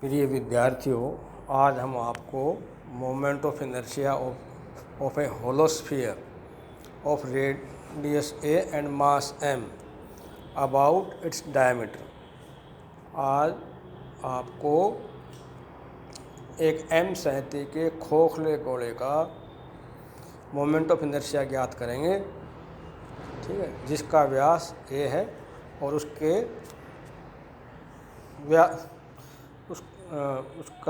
प्रिय विद्यार्थियों, आज हम आपको moment of inertia of a hollow sphere of radius A and mass M about its diameter, आज आपको एक एम सहती के खोखले गोले का मोमेंट ऑफ इनर्शिया ज्ञात करेंगे। ठीक है, जिसका व्यास ए है और उसका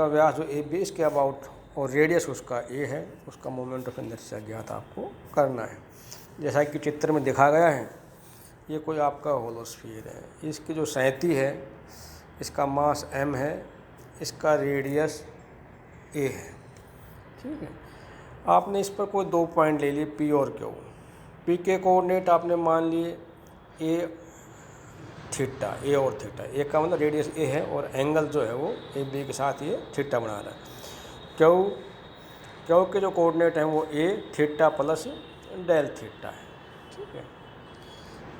व्यास जो ए बी इसके अबाउट और रेडियस उसका ए है, उसका मोमेंट ऑफ इनर्शिया ज्ञात आपको करना है। जैसा कि चित्र में दिखा गया है, ये कोई आपका होलोस्फीयर है। इसकी जो सहती है, इसका मास m है, इसका रेडियस a है। ठीक है, आपने इस पर कोई दो पॉइंट ले लिए P और Q। P के कोऑर्डिनेट आपने मान लिए a थीटा, ए और थीटा। ए का मतलब रेडियस ए है और एंगल जो है वो ए बी के साथ ये थीटा बना रहा है। क्यू के जो कोऑर्डिनेट हैं वो ए थीटा प्लस डेल थीटा है। ठीक है,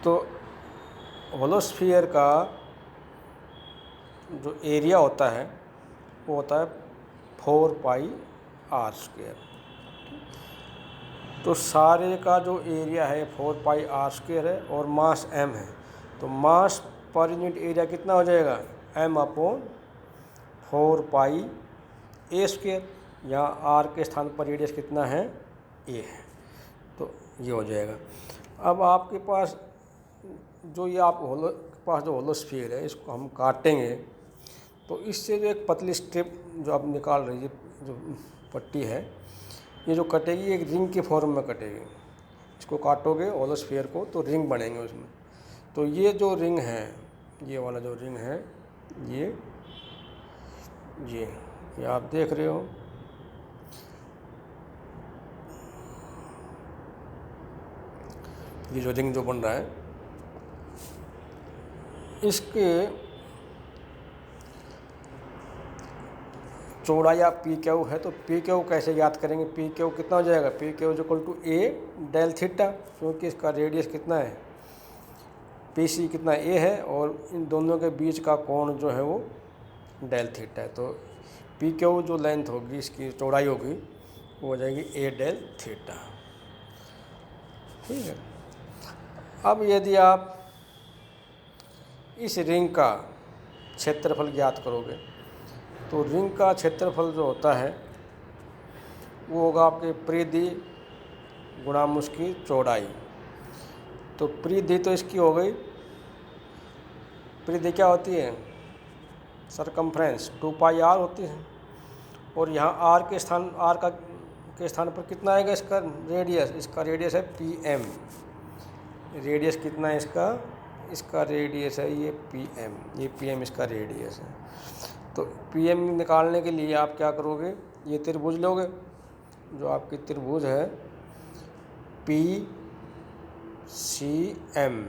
तो होलोस्फीयर का जो एरिया होता है वो होता है 4 पाई आर स्क्वायर। तो सारे का जो एरिया है 4 पाई आर स्क्वायर है और मास m है, तो मास पर यूनिट एरिया कितना हो जाएगा, m upon 4 pi A square. यहाँ आर के स्थान पर रेडियस कितना है, a है, तो ये हो जाएगा। अब आपके पास जो ये जो होलोस्फीयर है, इसको हम काटेंगे तो इससे जो एक पतली स्ट्रिप जो आप निकाल रही है, जो पट्टी है, ये जो कटेगी एक रिंग के फॉर्म में कटेगी। इसको काटोगे होलोस्फीयर को तो रिंग बनेंगे उसमें। तो ये जो रिंग है, ये वाला जो रिंग है, ये आप देख रहे हो, ये जो रिंग जो बन रहा है, इसके चौड़ाई या पी क्यू है। तो पी क्यू कैसे याद करेंगे, पी क्यू कितना हो जाएगा, P Q is equal to A del theta, क्योंकि इसका रेडियस कितना है, पी सी कितना ए है और इन दोनों के बीच का कोण जो है वो डेल थीटा है। तो पी क्यू जो लेंथ होगी, इसकी चौड़ाई होगी, वो हो जाएगी ए डेल थीटा। ठीक है, अब यदि आप इस रिंग का क्षेत्रफल ज्ञात करोगे तो रिंग का क्षेत्रफल जो होता है वो होगा आपके परिधि गुणा उसकी चौड़ाई। तो परिधि तो इसकी हो गई, परिधि क्या होती है, सरकमफ्रेंस 2 पाई आर होती है। और यहाँ आर के स्थान पर कितना आएगा इसका रेडियस, इसका रेडियस है पी एम। रेडियस कितना है इसका रेडियस है ये पी एम, ये पी एम इसका रेडियस है। तो पी एम निकालने के लिए आप क्या करोगे, ये त्रिभुज लोगे, जो आपकी त्रिभुज है पी सी एम,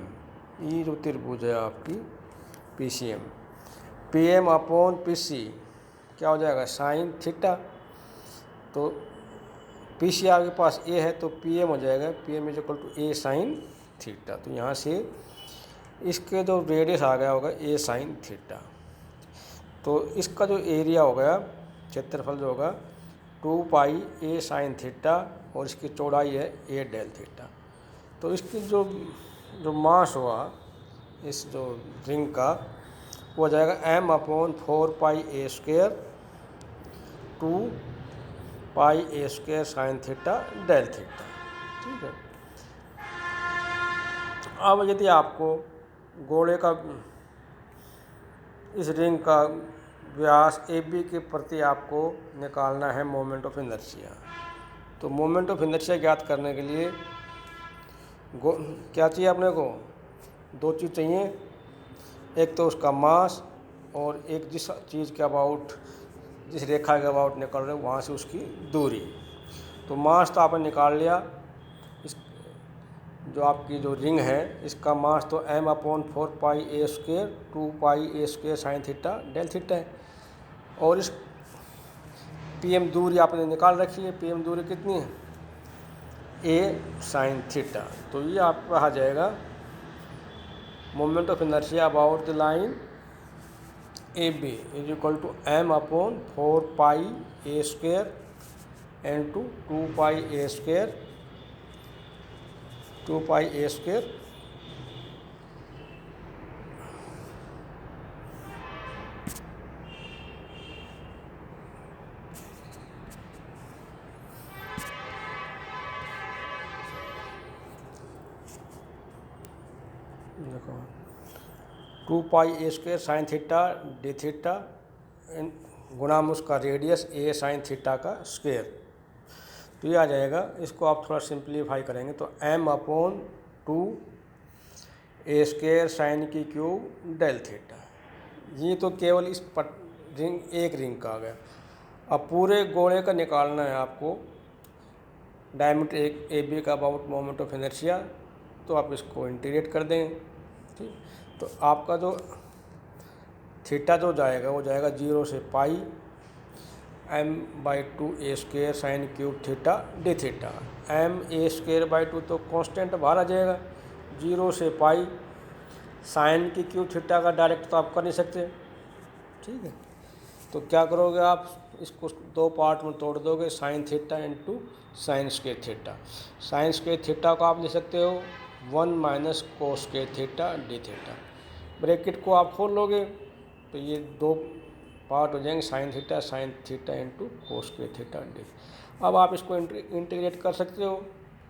ये जो त्रिभुज है आपकी P C M, P M upon P C क्या हो जाएगा, साइन थीटा। तो पी सी आपके पास ए है तो पी एम हो जाएगा, P M is equal to A sine theta. तो यहाँ से इसके जो रेडियस आ गया होगा ए साइन थीटा। तो इसका जो एरिया हो गया, क्षेत्रफल जो होगा 2 पाई ए साइन थीटा और इसकी चौड़ाई है ए डेल थीटा। तो इसकी जो मास हुआ इस जो रिंग का, वो हो जाएगा m upon 4 pi A square 2 pi A square sine theta del theta. ठीक है, अब यदि आपको गोले का इस रिंग का व्यास ए बी के प्रति आपको निकालना है मोमेंट ऑफ इनर्शिया, तो मोमेंट ऑफ इनर्शिया ज्ञात करने के लिए क्या चाहिए अपने को, दो चीज़ चाहिए। एक तो उसका मास और एक जिस चीज़ के अबाउट, जिस रेखा के अबाउट निकल रहे वहाँ से उसकी दूरी। तो मास तो आपने निकाल लिया, इस जो आपकी जो रिंग है इसका मास तो m upon 4 pi A square 2 pi A square sine theta del theta है। और इस पी एम दूरी आपने निकाल रखी है, पी एम दूरी कितनी है, ए साइन थीटा। तो ये आपका आ जाएगा moment of inertia about the line A B is equal to M upon 4 pi A square into 2 pi A square देखो 2 pi A square sine theta D theta गुणा में उसका रेडियस ए साइन थीटा का square. तो ये आ जाएगा, इसको आप थोड़ा सिंप्लीफाई करेंगे तो m अपॉन 2 ए स्क्वेयर साइन की क्यूब डेल थीटा। ये तो केवल इस एक रिंग का आ गया। अब पूरे गोले का निकालना है आपको, डायमीटर एक ए बी का अबाउट मोमेंट ऑफ इनर्शिया। तो आप इसको इंटीग्रेट कर दें, ठीक। तो आपका जो थीटा जो जाएगा वो जाएगा 0 से पाई m/2 A square sine cube theta D theta. m A square by 2 तो कांस्टेंट बाहर आ जाएगा, 0 से पाई साइन की क्यूब थीटा का डायरेक्ट तो आप कर नहीं सकते, ठीक है। तो क्या करोगे आप, इसको दो पार्ट में तोड़ दोगे, sine theta into sine square theta. Sine square theta को आप ले सकते हो 1 minus cos square theta D theta. Bracket को आप खोल लोगे तो ये दो पार्ट हो जाएंगे, sine theta into cos square theta D. अब आप इसको इंटीग्रेट कर सकते हो,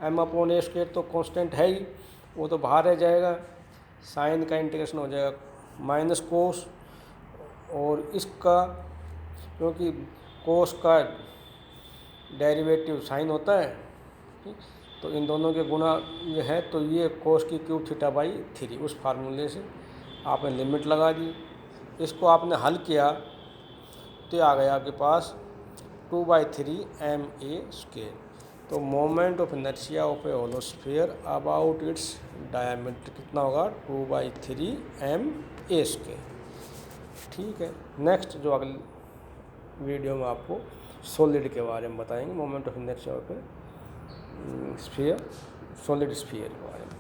m अपॉन ए स्क्वेयर तो कांस्टेंट है ही, वो तो बाहर रह जाएगा। साइन का इंटीग्रेशन हो जाएगा माइनस कोस, और इसका क्योंकि कोस का डेरिवेटिव साइन होता है, ठीक, तो इन दोनों के गुणा ये है, तो ये कोस की क्यूब थीटा बाई 3 उस फार्मूले से आपने लिमिट लगा दी। इसको आपने हल किया तो आ गया आपके पास 2/3 ma स्क्वेयर। तो moment of inertia of a hollow sphere about its diameter कितना होगा, 2/3 ma स्क्वेयर, ठीक है। नेक्स्ट जो अगली वीडियो में आपको सॉलिड के बारे में बताएंगे, moment of inertia of A sphere, solid sphere के बारे में।